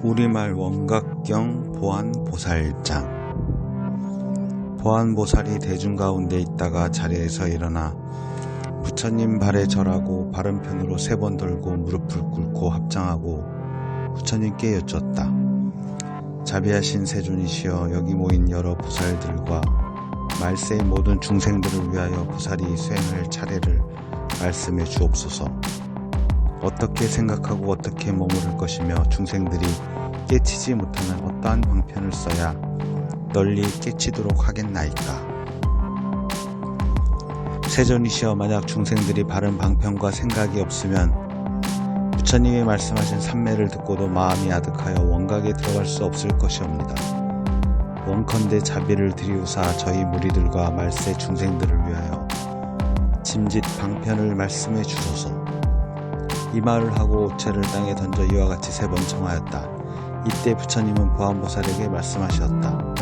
우리말 원각경 보안보살장. 보안보살이 대중 가운데 있다가 자리에서 일어나 부처님 발에 절하고 바른편으로 3번 돌고 무릎을 꿇고 합장하고 부처님께 여쭙다. 자비하신 세존이시여, 여기 모인 여러 보살들과 말세의 모든 중생들을 위하여 보살이 수행할 차례를 말씀해 주옵소서. 어떻게 생각하고 어떻게 머무를 것이며 중생들이 깨치지 못하는 어떠한 방편을 써야 널리 깨치도록 하겠나이까. 세존이시여, 만약 중생들이 바른 방편과 생각이 없으면 부처님이 말씀하신 삼매를 듣고도 마음이 아득하여 원각에 들어갈 수 없을 것이옵니다. 원컨대 자비를 드리우사 저희 무리들과 말세 중생들을 위하여 짐짓 방편을 말씀해 주소서. 이 말을 하고 오체를 땅에 던져 이와 같이 3번 청하였다. 이때 부처님은 보안보살에게 말씀하셨다.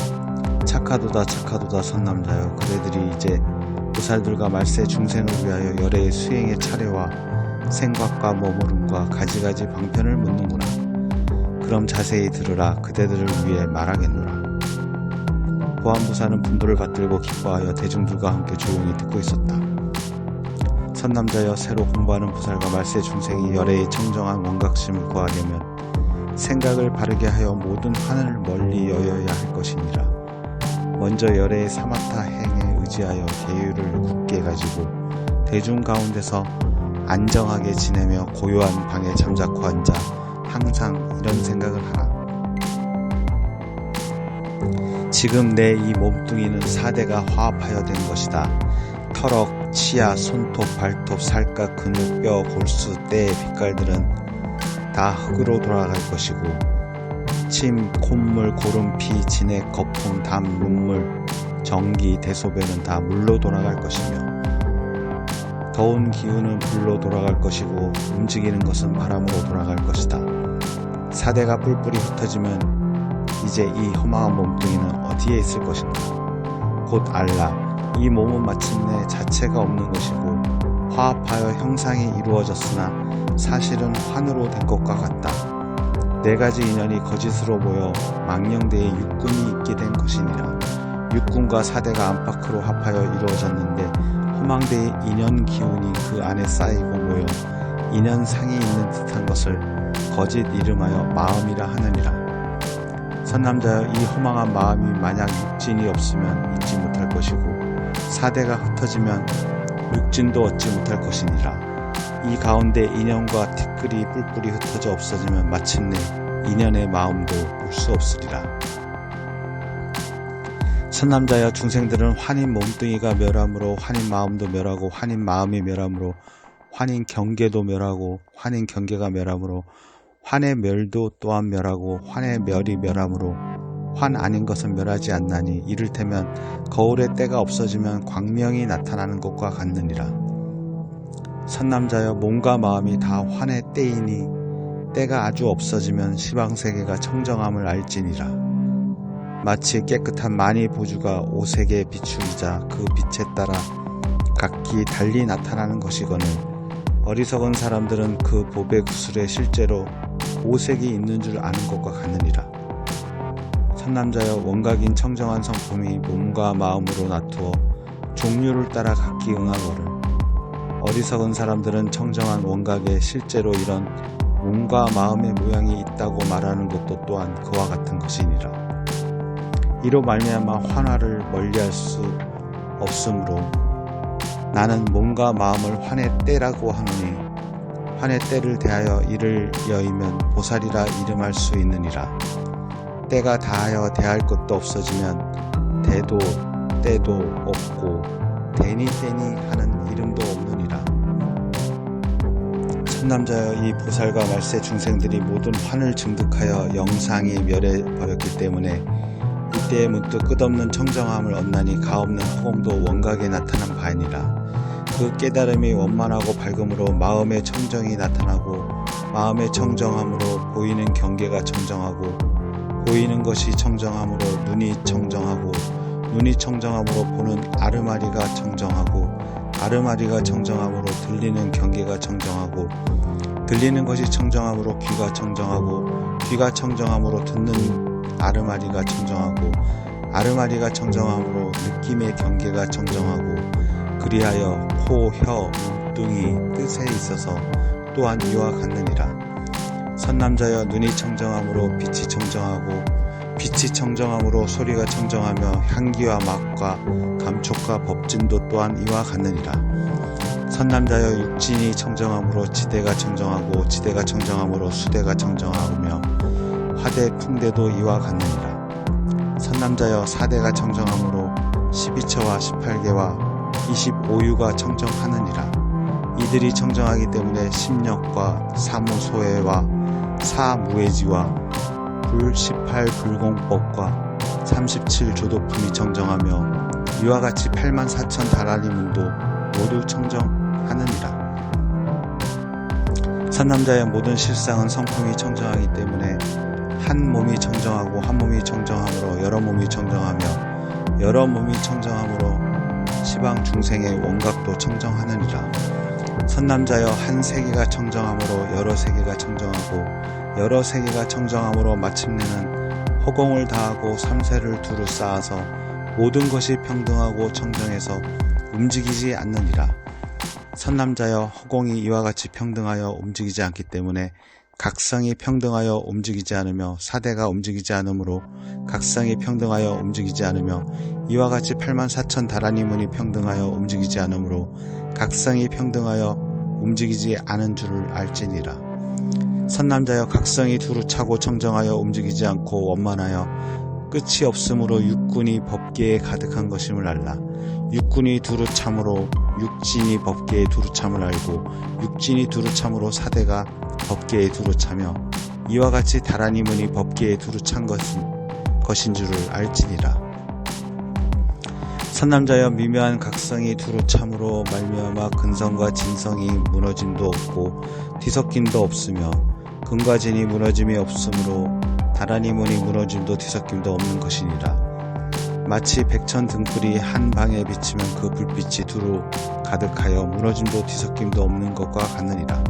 착하도다 선남자여, 그대들이 이제 보살들과 말세 중생을 위하여 열애의 수행의 차례와 생각과 머무름과 가지가지 방편을 묻는구나. 그럼 자세히 들으라. 그대들을 위해 말하겠노라. 보안보살은 분도를 받들고 기뻐하여 대중들과 함께 조용히 듣고 있었다. 선남자여, 새로 공부하는 보살과 말세 중생이 열애의 청정한 원각심을 구하려면 생각을 바르게 하여 모든 환을 멀리 여여야 할 것이니라. 먼저 열애의 사마타 행에 의지하여 계율을 굳게 가지고 대중 가운데서 안정하게 지내며 고요한 방에 잠자코 앉아 항상 이런 생각을 하라. 지금 내 이 몸뚱이는 4대가 화합하여 된 것이다. 털럭, 치아, 손톱, 발톱, 살갗, 근육, 뼈, 골수, 때의 빛깔들은 다 흙으로 돌아갈 것이고 침, 콧물, 고름, 피, 진액, 거품, 담, 눈물, 전기, 대소변은 다 물로 돌아갈 것이며 더운 기운은 불로 돌아갈 것이고 움직이는 것은 바람으로 돌아갈 것이다. 4대가 뿔뿔이 흩어지면 이제 이 허망한 몸뚱이는 어디에 있을 것인가? 곧 알라. 이 몸은 마침내 자체가 없는 것이고 화합하여 형상이 이루어졌으나 사실은 환으로 된 것과 같다. 4가지 인연이 거짓으로 보여 망령대에 육군이 있게 된 것이니라. 육군과 4대가 안팎으로 합하여 이루어졌는데 허망대의 인연 기운이 그 안에 쌓이고 모여 인연상이 있는 듯한 것을 거짓 이름하여 마음이라 하느니라. 선남자여, 이 허망한 마음이 만약 육진이 없으면 잊지 못할 것이고 4대가 흩어지면 육진도 얻지 못할 것이니라. 이 가운데 인연과 티끌이 뿔뿔이 흩어져 없어지면 마침내 인연의 마음도 볼 수 없으리라. 선남자여, 중생들은 환인 몸뚱이가 멸함으로 환인 마음도 멸하고 환인 마음이 멸함으로 환인 경계도 멸하고 환인 경계가 멸함으로 환의 멸도 또한 멸하고 환의 멸이 멸함으로 환 아닌 것은 멸하지 않나니 이를테면 거울의 때가 없어지면 광명이 나타나는 것과 같느니라. 선남자여, 몸과 마음이 다 환의 때이니 때가 아주 없어지면 시방세계가 청정함을 알지니라. 마치 깨끗한 만이 보주가 오색에 비추이자 그 빛에 따라 각기 달리 나타나는 것이거늘 어리석은 사람들은 그 보배 구슬에 실제로 오색이 있는 줄 아는 것과 같느니라. 선남자여, 원각인 청정한 성품이 몸과 마음으로 나투어 종류를 따라 각기 응하거늘 어리석은 사람들은 청정한 원각에 실제로 이런 몸과 마음의 모양이 있다고 말하는 것도 또한 그와 같은 것이니라. 이로 말미암아 환화를 멀리할 수 없으므로 나는 몸과 마음을 환의 때라고 하노니 환의 때를 대하여 이를 여이면 보살이라 이름할 수 있느니라. 때가 다하여 대할 것도 없어지면 대도 때도 없고 대니 하는 이름도 없느니라. 선남자여, 이 보살과 말세 중생들이 모든 환을 증득하여 영상이 멸해버렸기 때문에 이때에 문득 끝없는 청정함을 얻나니 가없는 허공도 원각에 나타난 바이니라. 그 깨달음이 원만하고 밝음으로 마음의 청정이 나타나고 마음의 청정함으로 보이는 경계가 청정하고 보이는 것이 청정함으로 눈이 청정하고 눈이 청정함으로 보는 아르마리가 청정하고 아르마리가 청정함으로 들리는 경계가 청정하고 들리는 것이 청정함으로 귀가 청정하고 귀가 청정함으로 듣는 아르마리가 청정하고 아르마리가 청정함으로 느낌의 경계가 청정하고 그리하여 코, 혀, 눈등이 뜻에 있어서 또한 이와 같느니라. 선남자여 눈이 청정함으로 빛이 청정하고 빛이 청정함으로 소리가 청정하며 향기와 맛과 감촉과 법진도 또한 이와 같느니라. 선남자여 육진이 청정함으로 지대가 청정하고 지대가 청정함으로 수대가 청정하며 화대 풍대도 이와 같느니라. 선남자여 사대가 청정함으로 12처와 18개와 25유가 청정하느니라. 이들이 청정하기 때문에 심력과 사무소외와 사무외지와 불18 불공법과 37 조도품이 청정하며 이와 같이 84,000 다라리문도 모두 청정하느니라. 선남자의 모든 실상은 성품이 청정하기 때문에 한 몸이 청정하고 한 몸이 청정함으로 여러 몸이 청정하며 여러 몸이 청정함으로 시방 중생의 원각도 청정하느니라. 선남자여 한 세계가 청정함으로 여러 세계가 청정하고 여러 세계가 청정함으로 마침내는 허공을 다하고 삼세를 두루 쌓아서 모든 것이 평등하고 청정해서 움직이지 않느니라. 선남자여 허공이 이와 같이 평등하여 움직이지 않기 때문에 각성이 평등하여 움직이지 않으며 사대가 움직이지 않으므로 각성이 평등하여 움직이지 않으며 이와 같이 84,000 다라니문이 평등하여 움직이지 않으므로 각성이 평등하여 움직이지 않은 줄을 알지니라. 선남자여 각성이 두루 차고 청정하여 움직이지 않고 원만하여 끝이 없으므로 육군이 법계에 가득한 것임을 알라. 육군이 두루 참으로 육진이 법계에 두루 참을 알고 육진이 두루 참으로 사대가 법계에 두루 차며 이와 같이 다라니문이 법계에 두루 찬 것인 줄을 알지니라. 선남자여 미묘한 각성이 두루 참으로 말미암아 근성과 진성이 무너짐도 없고 뒤섞임도 없으며 근과 진이 무너짐이 없으므로 다라니문이 무너짐도 뒤섞임도 없는 것이니라. 마치 백천 등불이 한 방에 비치면 그 불빛이 두루 가득하여 무너짐도 뒤섞임도 없는 것과 같느니라.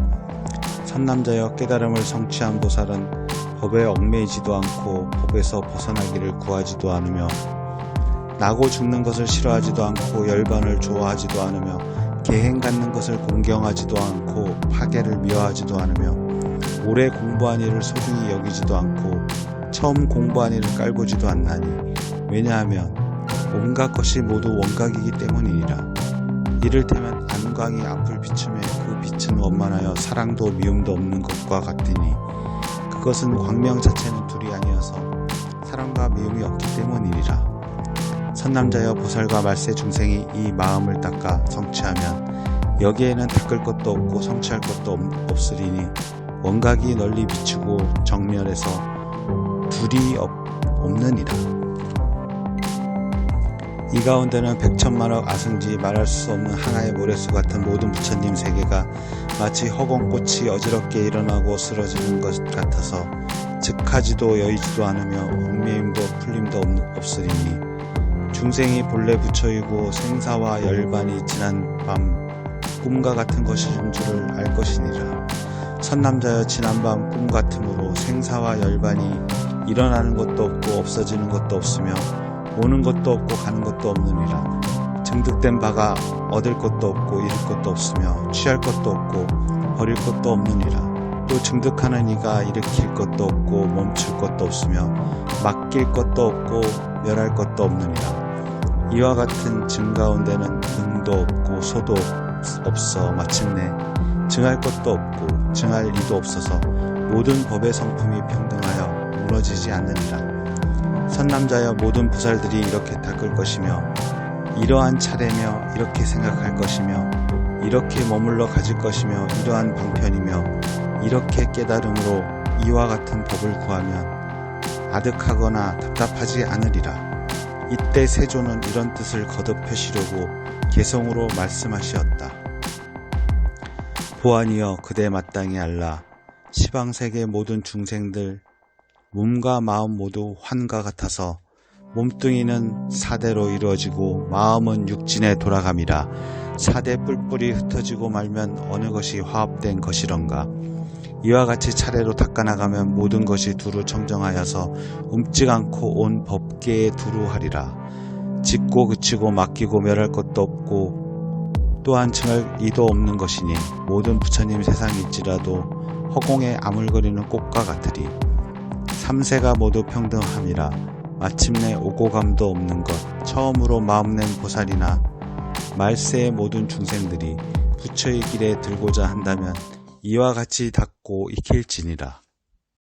선남자여 깨달음을 성취한 보살은 법에 얽매이지도 않고 법에서 벗어나기를 구하지도 않으며 나고 죽는 것을 싫어하지도 않고 열반을 좋아하지도 않으며 계행 갖는 것을 공경하지도 않고 파괴를 미워하지도 않으며 오래 공부한 일을 소중히 여기지도 않고 처음 공부한 일을 깔보지도 않나니 왜냐하면 온갖 것이 모두 원각이기 때문이니라. 이를테면 안광이 앞을 비추며 그 빛은 원만하여 사랑도 미움도 없는 것과 같으니 그것은 광명 자체는 둘이 아니어서 사랑과 미움이 없기 때문이니라. 선남자여 보살과 말세 중생이 이 마음을 닦아 성취하면 여기에는 닦을 것도 없고 성취할 것도 없으리니 원각이 널리 비추고 정멸해서 둘이 없느니라. 이 가운데는 백천만억 아승지 말할 수 없는 하나의 모래수 같은 모든 부처님 세계가 마치 허공꽃이 어지럽게 일어나고 쓰러지는 것 같아서 즉하지도 여의지도 않으며 얽매임도 풀림도 없으리니 중생이 본래 부처이고 생사와 열반이 지난 밤 꿈과 같은 것인 줄을 알 것이니라. 선남자여 지난밤 꿈 같으므로 생사와 열반이 일어나는 것도 없고 없어지는 것도 없으며 오는 것도 없고 가는 것도 없느니라. 증득된 바가 얻을 것도 없고 잃을 것도 없으며 취할 것도 없고 버릴 것도 없느니라. 또 증득하는 이가 일으킬 것도 없고 멈출 것도 없으며 맡길 것도 없고 멸할 것도 없느니라. 이와 같은 증 가운데는 등도 없고 소도 없어 마침내 증할 것도 없고 증할 이도 없어서 모든 법의 성품이 평등하여 무너지지 않느니라. 선남자여 모든 부살들이 이렇게 닦을 것이며 이러한 차례며 이렇게 생각할 것이며 이렇게 머물러 가질 것이며 이러한 방편이며 이렇게 깨달음으로 이와 같은 법을 구하면 아득하거나 답답하지 않으리라. 이때 세존은 이런 뜻을 거듭 펴시려고 개성으로 말씀하시었다. 보아니여 그대 마땅히 알라. 시방세계 모든 중생들 몸과 마음 모두 환과 같아서 몸뚱이는 사대로 이루어지고 마음은 육진에 돌아감이라. 사대 뿔뿔이 흩어지고 말면 어느 것이 화합된 것이런가. 이와 같이 차례로 닦아나가면 모든 것이 두루 청정하여서 움직 않고 온 법계에 두루 하리라. 짓고 그치고 맡기고 멸할 것도 없고 또한 칭할 이도 없는 것이니 모든 부처님 세상일지라도 허공에 아물거리는 꽃과 같으리. 삼세가 모두 평등함이라. 마침내 오고 감도 없는 것 처음으로 마음낸 보살이나 말세의 모든 중생들이 부처의 길에 들고자 한다면 이와 같이 닦고 익힐지니라.